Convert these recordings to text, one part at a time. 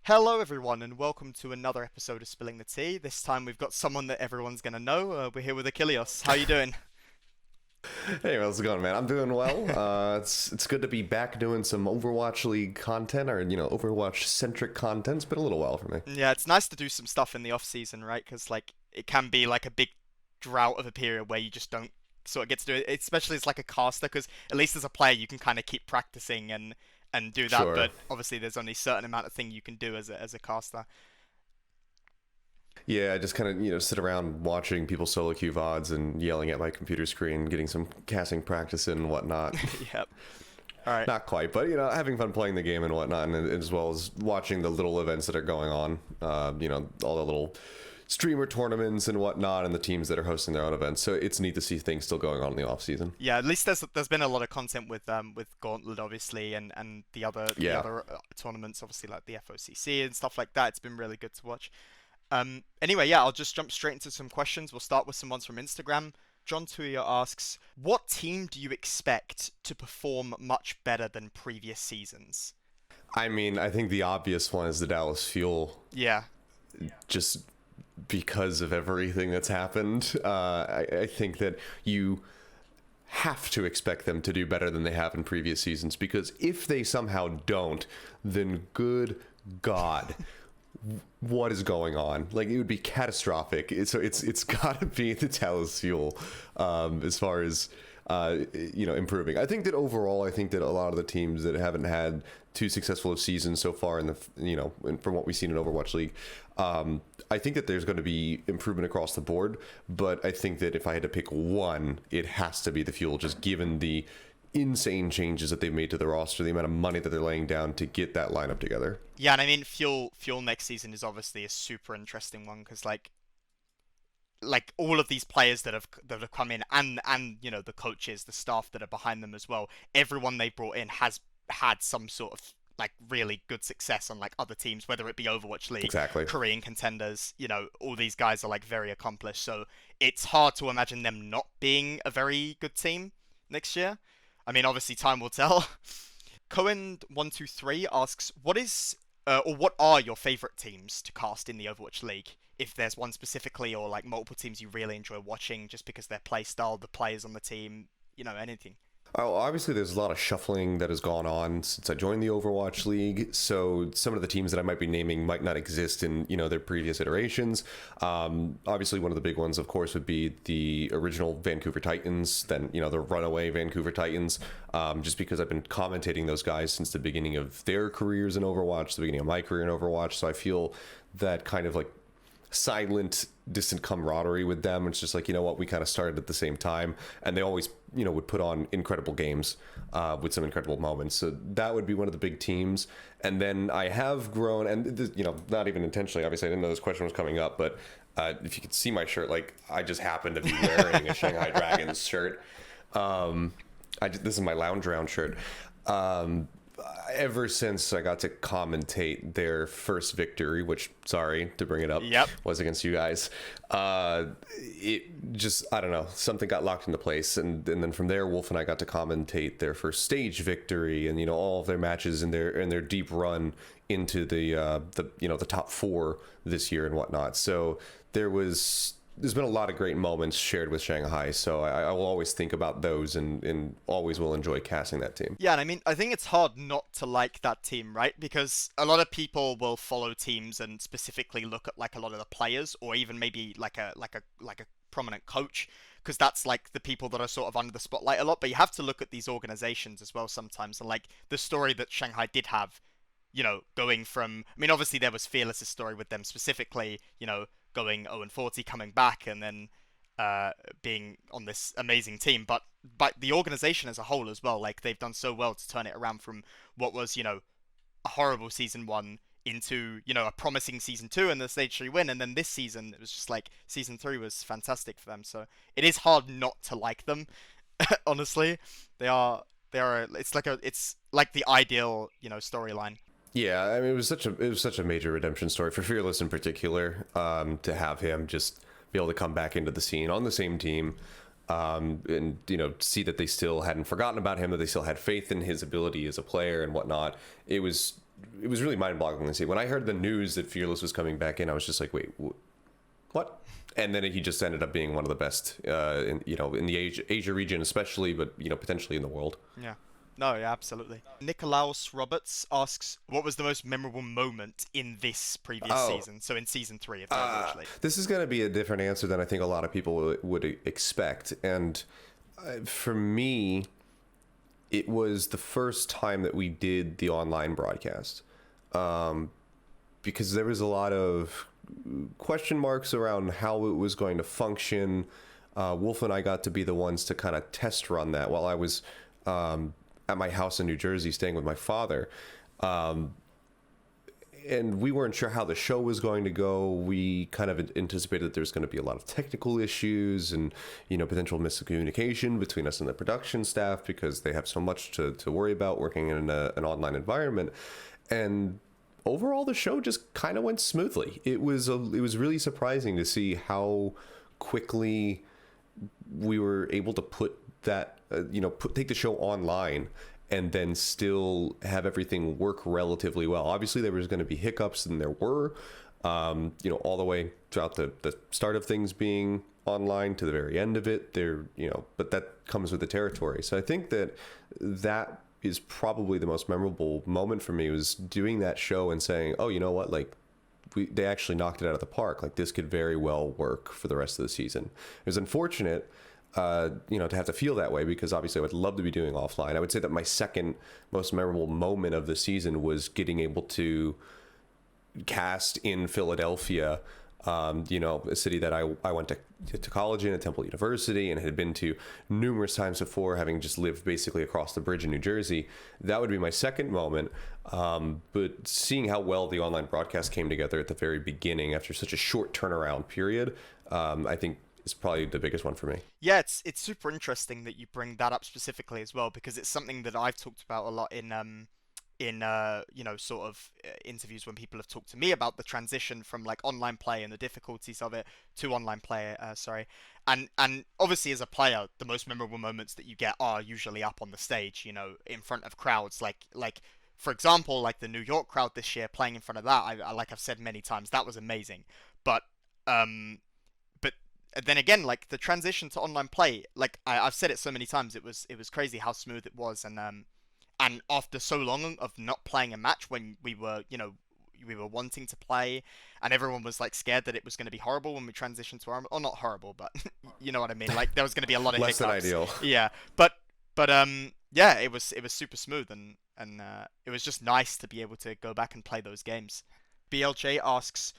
Hello, everyone, and welcome to another episode of Spilling the Tea. This time we've got someone that everyone's gonna know. We're here with Achilios. How you doing? Hey, how's it going, man? I'm doing well. It's good to be back doing some Overwatch League content, or Overwatch centric content. It's been a little while for me. Yeah, it's nice to do some stuff in the off season, right? Because it can be like a big drought of a period where you just don't sort of get to do it. Especially as like a caster, because at least as a player you can kind of keep practicing and do that. Sure. But obviously there's only a certain amount of thing you can do as a caster. Yeah, I just kind of sit around watching people solo queue VODs and yelling at my computer screen, getting some casting practice in and whatnot. Yep. All right. Not quite, but having fun playing the game and whatnot, and as well as watching the little events that are going on. All the little streamer tournaments and whatnot, and the teams that are hosting their own events. So it's neat to see things still going on in the off season. Yeah, at least there's been a lot of content with Gauntlet obviously and the Yeah. other tournaments obviously like the FOCC and stuff like that. It's been really good to watch. Anyway, yeah, I'll just jump straight into some questions. We'll start with some ones from Instagram. John Tuya asks, "What team do you expect to perform much better than previous seasons?" I mean, I think the obvious one is the Dallas Fuel, Yeah, just because of everything that's happened. I think that you have to expect them to do better than they have in previous seasons, because if they somehow don't, then good God, what is going on? Like, it would be catastrophic. So it's got to be the Dallas Fuel, as far as improving. I think that overall, I think that a lot of the teams that haven't had too successful of seasons so far in the from what we've seen in Overwatch League, I think that there's going to be improvement across the board. But I think that if I had to pick one, it has to be the Fuel, just given the insane changes that they've made to the roster, the amount of money that they're laying down to get that lineup together. yeah, and I mean Fuel next season is obviously a super interesting one because like all of these players that have come in and the coaches, the staff that are behind them as well. Everyone they brought in has had some sort of like really good success on like other teams, whether it be Overwatch League, Exactly. Korean contenders. All these guys are like very accomplished, so it's hard to imagine them not being a very good team next year. I mean, obviously time will tell. Cohen123 asks, what are your favorite teams to cast in the Overwatch League? If there's one specifically, or like multiple teams you really enjoy watching, just because their play style, the players on the team, anything. Oh, obviously, there's a lot of shuffling that has gone on since I joined the Overwatch League. So some of the teams that I might be naming might not exist in their previous iterations. Obviously, one of the big ones, of course, would be the original Vancouver Titans. Then the runaway Vancouver Titans. Just because I've been commentating those guys since the beginning of their careers in Overwatch, the beginning of my career in Overwatch. So I feel that kind of like silent, distant camaraderie with them. It's just like, what, we kind of started at the same time, and they always would put on incredible games with some incredible moments. So that would be one of the big teams. And then I have grown, and not even intentionally, obviously I didn't know this question was coming up, but if you could see my shirt, like, I just happen to be wearing a Shanghai Dragons shirt. This is my lounge round shirt. Ever since I got to commentate their first victory, which, sorry to bring it up, Yep. was against you guys, it just, I don't know, something got locked into place. And then from there, Wolf and I got to commentate their first stage victory, and all of their matches and their deep run into the top four this year and whatnot. So there's been a lot of great moments shared with Shanghai, so I will always think about those, and always will enjoy casting that team. Yeah, and I mean, I think it's hard not to like that team, right? Because a lot of people will follow teams and specifically look at like a lot of the players, or even maybe like a prominent coach, because that's like the people that are sort of under the spotlight a lot. But you have to look at these organizations as well sometimes, and like the story that Shanghai did have, going from, I mean, obviously there was Fearless's story with them specifically, going 0-40, coming back, and then being on this amazing team. But the organization as a whole as well, like they've done so well to turn it around from what was, a horrible season one into, a promising season two and the stage three win. And then this season, it was just like season three was fantastic for them. So it is hard not to like them. Honestly, it's like the ideal, storyline. Yeah, I mean, it was such a major redemption story for Fearless in particular, to have him just be able to come back into the scene on the same team, and see that they still hadn't forgotten about him, that they still had faith in his ability as a player and whatnot. It was it was really mind-boggling to see. When I heard the news that Fearless was coming back in, I was just like, wait, what? And then he just ended up being one of the best, in the Asia region especially, but potentially in the world. Yeah. No, yeah, absolutely. Nicolaus Roberts asks, what was the most memorable moment in this previous Oh, season? So in season 3 of the Overwatch League. this is going to be a different answer than I think a lot of people would expect. And for me, it was the first time that we did the online broadcast, because there was a lot of question marks around how it was going to function. Wolf and I got to be the ones to kind of test run that while I was at my house in New Jersey staying with my father. And we weren't sure how the show was going to go. We kind of anticipated that there's going to be a lot of technical issues and, potential miscommunication between us and the production staff because they have so much to worry about working in an online environment. And overall, the show just kind of went smoothly. It was really surprising to see how quickly we were able to put that, take the show online and then still have everything work relatively well. Obviously, there was going to be hiccups, and there were, all the way throughout the start of things being online to the very end of it. But that comes with the territory. So I think that is probably the most memorable moment for me, was doing that show and saying, oh, you know what, like, they actually knocked it out of the park. Like, this could very well work for the rest of the season. It was unfortunate to have to feel that way, because obviously I would love to be doing offline. I would say that my second most memorable moment of the season was getting able to cast in Philadelphia, a city that I went to college in at Temple University and had been to numerous times before, having just lived basically across the bridge in New Jersey. That would be my second moment. But seeing how well the online broadcast came together at the very beginning after such a short turnaround period, I think is probably the biggest one for me. Yeah, it's super interesting that you bring that up specifically as well, because it's something that I've talked about a lot in sort of interviews when people have talked to me about the transition from like online play and the difficulties of it to online play. And obviously as a player, the most memorable moments that you get are usually up on the stage, in front of crowds. Like for example, like the New York crowd this year, playing in front of that. Like I've said many times, that was amazing. But um but then again, like the transition to online play, like I've said it so many times, it was crazy how smooth it was. And after so long of not playing a match, when we were wanting to play, and everyone was like scared that it was going to be horrible when we transitioned to armor, or not horrible, but you know what I mean. Like there was going to be a lot of Less hiccups. than ideal. Yeah, but yeah, it was super smooth, and it was just nice to be able to go back and play those games. BLJ asks,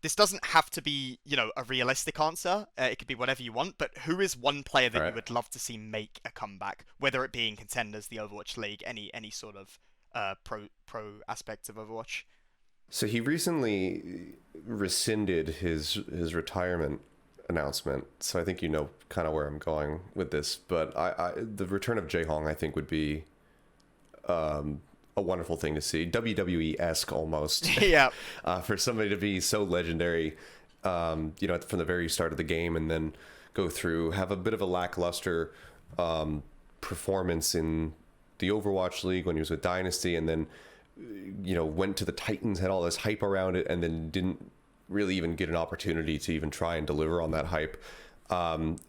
this doesn't have to be, a realistic answer. It could be whatever you want, but who is one player that you would love to see make a comeback? Whether it be in Contenders, the Overwatch League, any sort of pro aspects of Overwatch. So he recently rescinded his retirement announcement. So I think you know kind of where I'm going with this. But the return of Jaehong, I think, would be a wonderful thing to see. WWE-esque almost. Yeah. For somebody to be so legendary, from the very start of the game, and then go through, have a bit of a lackluster performance in the Overwatch League when he was with Dynasty, and then went to the Titans, had all this hype around it, and then didn't really even get an opportunity to even try and deliver on that hype.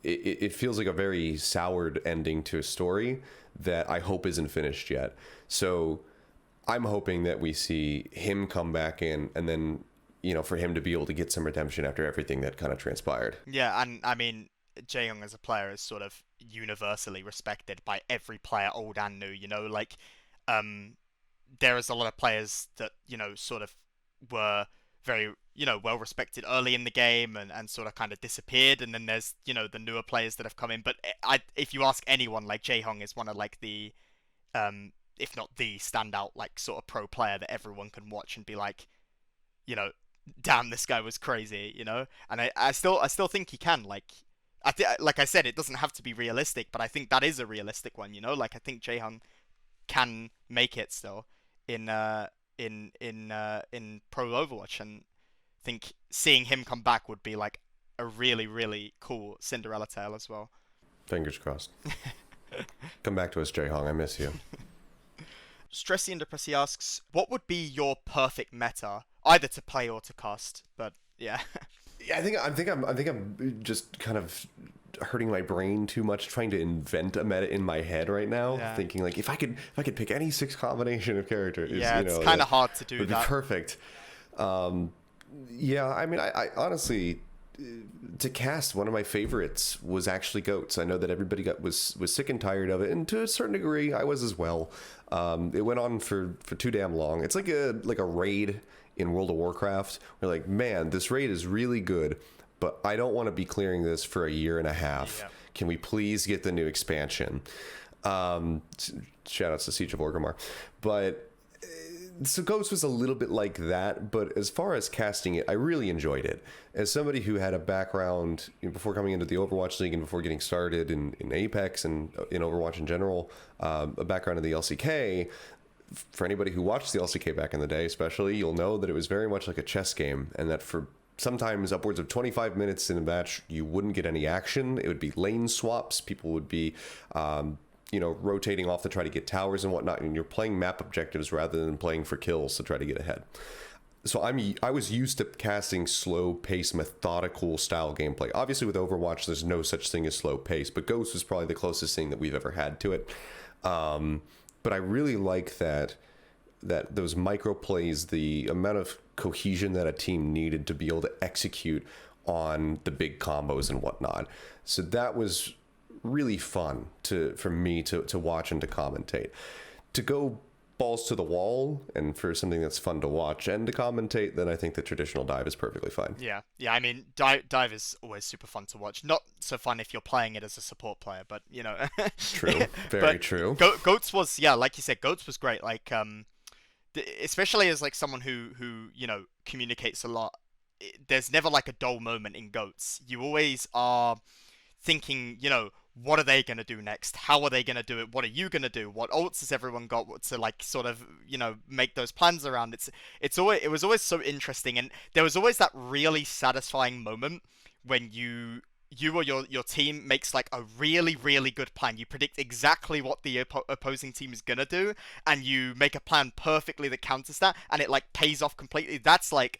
It feels like a very soured ending to a story that I hope isn't finished yet. So I'm hoping that we see him come back in, and then for him to be able to get some redemption after everything that kind of transpired. Yeah, and I mean, Jaehyung as a player is sort of universally respected by every player, old and new. There is a lot of players that sort of were very well respected early in the game, and sort of kind of disappeared, and then there's the newer players that have come in. But if you ask anyone, like Jaehong is one of like the if not the standout like sort of pro player that everyone can watch and be like, damn, this guy was crazy, And I still think he can. Like like I said, it doesn't have to be realistic, but I think that is a realistic one. Like I think Jaehong can make it still in pro Overwatch, and I think seeing him come back would be like a really, really cool Cinderella tale as well. Fingers crossed. Come back to us, Jaehong. I miss you. Stressy and Depressy asks, what would be your perfect meta, either to play or to cast? But yeah. Yeah, I think I'm just kind of hurting my brain too much trying to invent a meta in my head right now, Yeah. thinking like if I could pick any six combination of characters, Yeah, it's kind of hard to do would be that. perfect. Yeah, I mean, I honestly, to cast, one of my favorites was actually goats. I know that everybody was sick and tired of it, and to a certain degree, I was as well. It went on for too damn long. It's like a raid in World of Warcraft. We're like, man, this raid is really good, but I don't want to be clearing this for a year and a half. Yeah. Can we please get the new expansion? Shout outs to Siege of Orgrimmar, but so Ghost was a little bit like that, but as far as casting it, I really enjoyed it. As somebody who had a background before coming into the Overwatch League and before getting started in Apex and in Overwatch in general, a background in the LCK, for anybody who watched the LCK back in the day especially, you'll know that it was very much like a chess game, and that for sometimes upwards of 25 minutes in a match, you wouldn't get any action. It would be lane swaps. People would be rotating off to try to get towers and whatnot, and you're playing map objectives rather than playing for kills to try to get ahead. So I was used to casting slow pace, methodical style gameplay. Obviously with Overwatch, there's no such thing as slow pace, but Ghost was probably the closest thing that we've ever had to it. But I really like that those micro plays, the amount of cohesion that a team needed to be able to execute on the big combos and whatnot. So that was really fun for me to watch and to commentate. To go balls to the wall and for something that's fun to watch and to commentate, then I think the traditional dive is perfectly fine. Yeah, I mean, dive is always super fun to watch. Not so fun if you're playing it as a support player, but True, very true. Goats was, yeah, like you said, Goats was great. Like, especially as like someone who communicates a lot. There's never like a dull moment in Goats. You always are thinking, what are they going to do next? How are they going to do it? What are you going to do? What ults has everyone got to like sort of, make those plans around? It was always so interesting, and there was always that really satisfying moment when you or your team makes like a really, really good plan. You predict exactly what the opposing team is going to do, and you make a plan perfectly that counters that, and it like pays off completely. That's like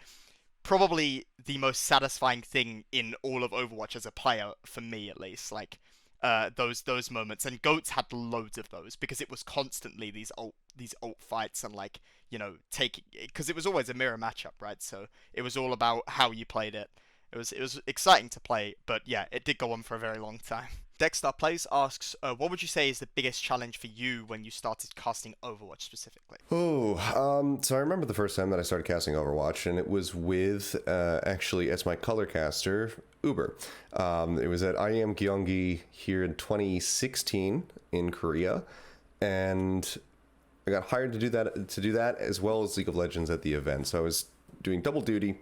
probably the most satisfying thing in all of Overwatch as a player, for me at least. Like those moments, and Goats had loads of those because it was constantly these ult fights and like taking, because it was always a mirror matchup, right? So it was all about how you played it. It was exciting to play, but yeah, it did go on for a very long time. Dexter Plays asks, what would you say is the biggest challenge for you when you started casting Overwatch specifically? So I remember the first time that I started casting Overwatch, and it was with, actually, as my color caster, Uber. It was at IEM Gyeonggi here in 2016 in Korea, and I got hired to do that as well as League of Legends at the event. So I was doing double duty.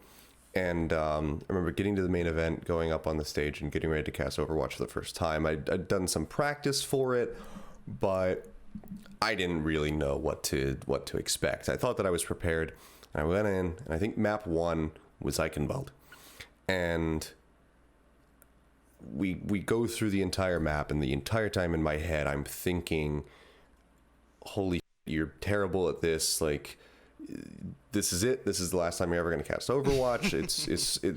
And I remember getting to the main event, going up on the stage and getting ready to cast Overwatch for the first time. I'd done some practice for it, but I didn't really know what to expect. I thought that I was prepared. I went in, and I think map 1 was Eichenwald. And we go through the entire map, and the entire time in my head, I'm thinking, holy shit, you're terrible at this, like... This is it. This is the last time you're ever going to cast Overwatch.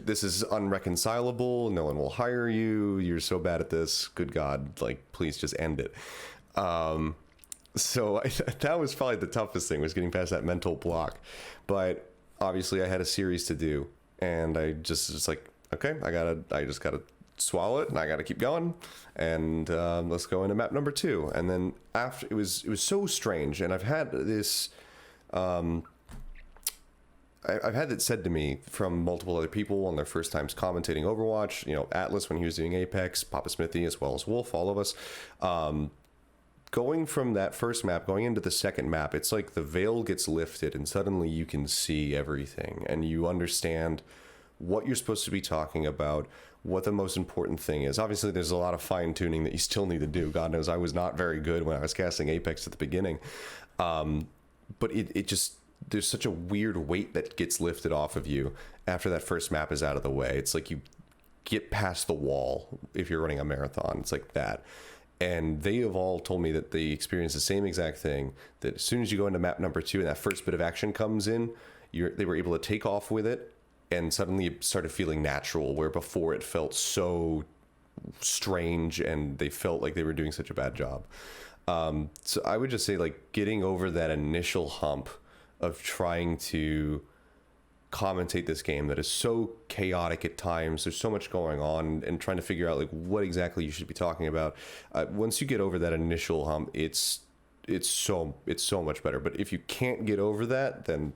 This is unreconcilable. No one will hire you. You're so bad at this. Good God, like, please just end it. So that was probably the toughest thing, was getting past that mental block. But obviously I had a series to do, and I just was like, okay, I just gotta swallow it, and I gotta keep going, and let's go into map number 2. And then after, it was so strange, and I've had this. I've had it said to me from multiple other people on their first times commentating Overwatch, Atlas when he was doing Apex, Papa Smithy, as well as Wolf, all of us. Going from that first map, going into the second map, it's like the veil gets lifted and suddenly you can see everything and you understand what you're supposed to be talking about, what the most important thing is. Obviously, there's a lot of fine tuning that you still need to do. God knows I was not very good when I was casting Apex at the beginning. But it just... there's such a weird weight that gets lifted off of you after that first map is out of the way. It's like you get past the wall if you're running a marathon. It's like that. And they have all told me that they experience the same exact thing. That as soon as you go into map number 2 and that first bit of action comes in, they were able to take off with it, and suddenly it started feeling natural. Where before it felt so strange, and they felt like they were doing such a bad job. So I would just say, like, getting over that initial hump of trying to commentate this game that is so chaotic at times. There's so much going on, and trying to figure out like what exactly you should be talking about. Once you get over that initial hump, it's so much better. But if you can't get over that, then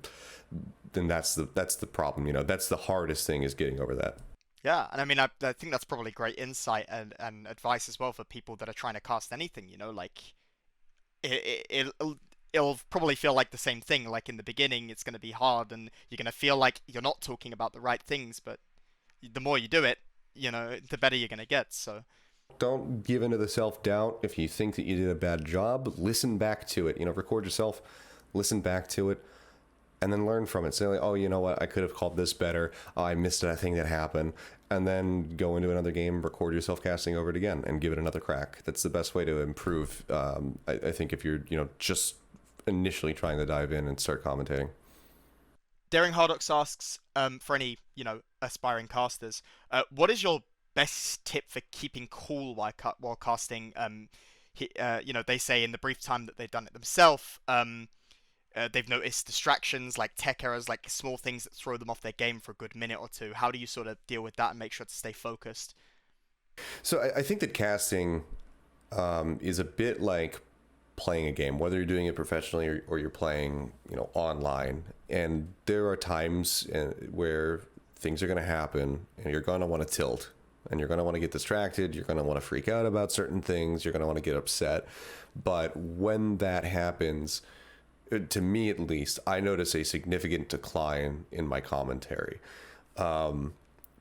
that's the problem. You know, that's the hardest thing, is getting over that. Yeah, and I mean, I think that's probably great insight and advice as well for people that are trying to cast anything. You know, like it'll probably feel like the same thing. Like in the beginning, it's going to be hard, and you're going to feel like you're not talking about the right things. But the more you do it, you know, the better you're going to get. So Don't give into the self-doubt. If you think that you did a bad job, listen back to it. You know, record yourself, listen back to it, and then learn from it. Say like, oh, you know what, I could have called this better. Oh, I missed that thing that happened. And then go into another game, record yourself casting over it again, and give it another crack. That's the best way to improve. I think if you're, just initially trying to dive in and start commentating. Daring Hardox asks, for any, aspiring casters, what is your best tip for keeping cool while casting? They say in the brief time that they've done it themselves, they've noticed distractions like tech errors, like small things that throw them off their game for a good minute or two. How do you sort of deal with that and make sure to stay focused? So I think that casting is a bit like playing a game, whether you're doing it professionally or you're playing, online. And there are times where things are going to happen, and you're going to want to tilt, and you're going to want to get distracted. You're going to want to freak out about certain things. You're going to want to get upset. But when that happens, to me at least, I notice a significant decline in my commentary.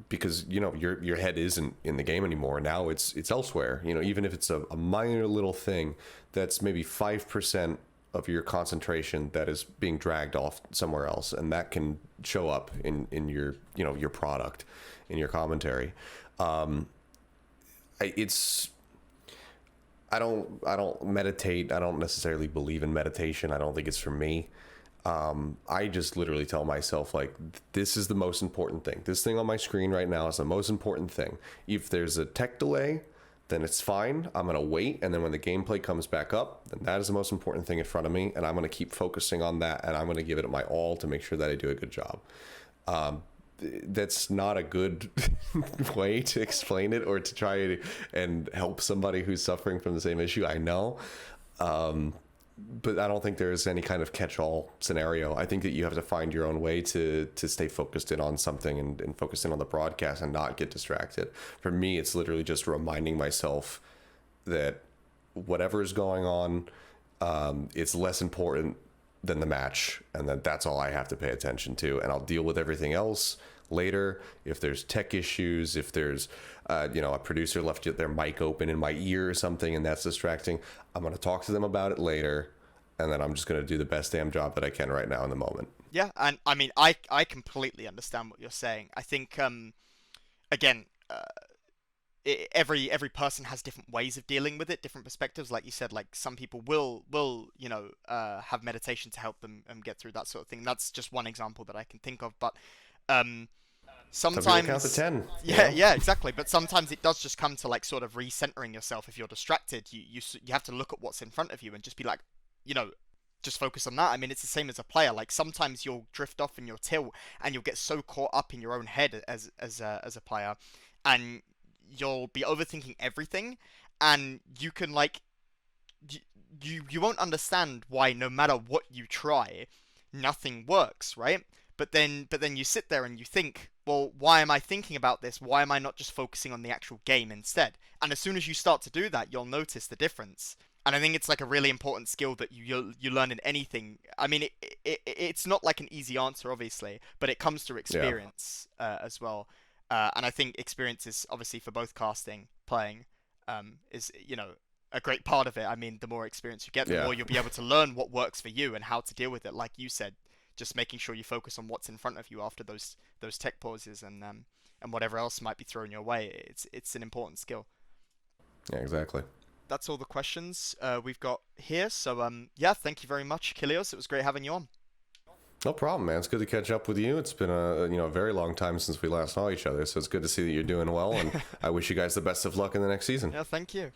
Because your head isn't in the game anymore. Now it's elsewhere. Even if it's a minor little thing, that's maybe 5% of your concentration that is being dragged off somewhere else, and that can show up in your your product, in your commentary. It's I don't meditate. I don't necessarily believe in meditation. I don't think it's for me. I just literally tell myself, like, this is the most important thing. This thing on my screen right now is the most important thing. If there's a tech delay, then it's fine. I'm going to wait. And then when the gameplay comes back up, then that is the most important thing in front of me. And I'm going to keep focusing on that. And I'm going to give it my all to make sure that I do a good job. That's not a good way to explain it, or to try and help somebody who's suffering from the same issue. I know. But I don't think there's any kind of catch-all scenario. I think that you have to find your own way to stay focused in on something, and focused in on the broadcast, and not get distracted. For me, it's literally just reminding myself that whatever is going on, it's less important than the match, and that's all I have to pay attention to. And I'll deal with everything else later. If there's tech issues, if there's a producer left their mic open in my ear or something, and that's distracting, I'm going to talk to them about it later, and then I'm just going to do the best damn job that I can right now in the moment. Yeah, and I mean, I completely understand what you're saying. I think again, every person has different ways of dealing with it, different perspectives. Like you said, like some people will have meditation to help them get through that sort of thing. That's just one example that I can think of. But um, Some people sometimes, count to 10. yeah, exactly. But sometimes it does just come to like sort of recentering yourself. If you're distracted, you have to look at what's in front of you and just be like, just focus on that. I mean, it's the same as a player. Like sometimes you'll drift off in your tilt, and you'll get so caught up in your own head as a player, and you'll be overthinking everything, and you can like you won't understand why, no matter what you try, nothing works, right? But then you sit there and you think, well, why am I thinking about this? Why am I not just focusing on the actual game instead? And as soon as you start to do that, you'll notice the difference. And I think it's like a really important skill that you learn in anything. I mean, it's not like an easy answer, obviously, but it comes through Yeah. experience as well. And I think experience is obviously for both casting, playing, is a great part of it. I mean, the more experience you get, the Yeah. more you'll be able to learn what works for you and how to deal with it. Like you said, just making sure you focus on what's in front of you after those tech pauses, and whatever else might be thrown your way. It's an important skill. Yeah, exactly. that's all the questions we've got here. So yeah, thank you very much, Achillios. It was great having you on. No problem, man. It's good to catch up with you. It's been a very long time since we last saw each other, so it's good to see that you're doing well, and I wish you guys the best of luck in the next season. Yeah, thank you.